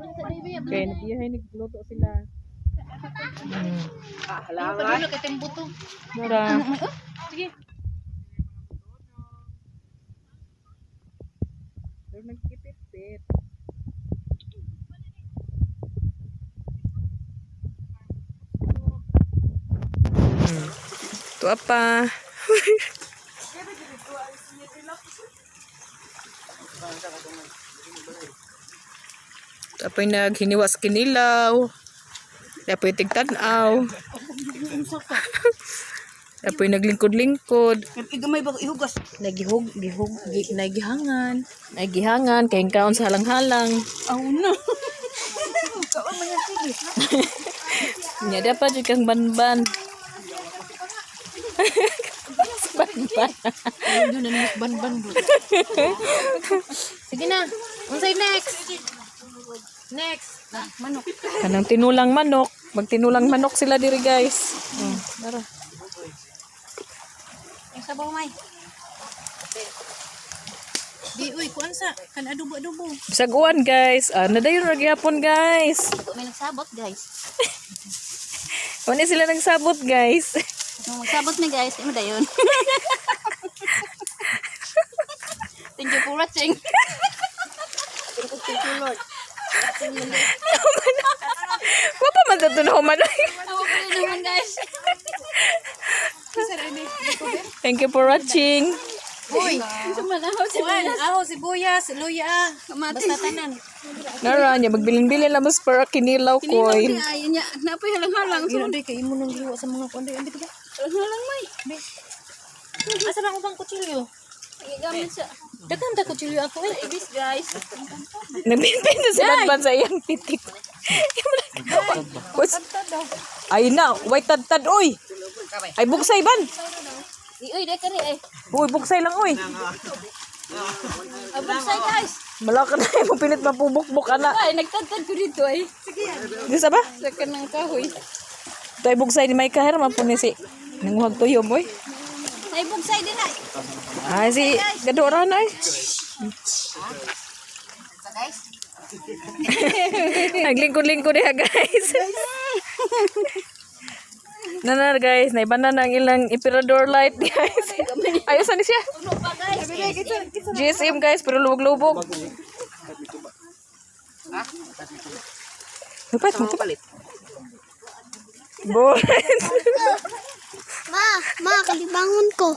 Okay, nabiyahay nagluto sila. Halangan. Mura. Sige. Pero nagkipit-pit. Ito apa. Tapos naghiniwas kinilaw. Tapos tigtanaw. Tapos naglingkod-lingkod. Igamay ba ihugas? Nagihangan. Nagihangan kay kaon sa halang-halang. Oh no. Kaon man yan sige. Nya dapat jud kang banban. Banban. Ano na ban-ban. Sige na. Unsay next? Next. Manok. Kanang tinulang manok. Magtinulang manok sila diri guys. Tara. Ang sabaw may. Di uy kuan sa kan adobo-adobo. Bisaguan guys. Nadayon ra gyapon guys. May nagsabot guys. Wala sila nagsabot guys. Magsabot na guys, imo dayon. Thank you for watching. Thank you Lord. Wapa man tatunaw man. Okay naman guys. Thank you for watching. Uy, aho sibuyas, luya, basta tanan. Nara nya magbilin-bilin lang mas para kinilaw koy. Ay nya, napoy halang-halang. Ino day kay imo nang liwa sa mga kundi andi ba? Halang may. Asa ba ko bang kutsilyo? Gamit sa. Dagan ta kutsilyo ako ibis guys. Nagbinbin na si Banban sa iyang pitik. Ay na, wait tad oy. Ay bugsay ban. Uy, dai kani ay. Uy bugsay lang oy. Abusay guys. Malaka na mo pilit mapubukbok ana. Ay nagtadtad ko dito ay. Sige. Gusto ba? Sa kanang kahoy. Tay bugsay ni may kahir mapuni si nanguhag tuyom oy. Ay bugsay din ay. Ay si gadora na ay. Guys. Naglingkod-lingkod ya guys. Nanar guys, naibanan na ang ilang emperador light guys. Ayos na siya. Uno pa guys. GSM guys, pero lubog-lubog. Lupat mo palit. Ma, kalibangon ko.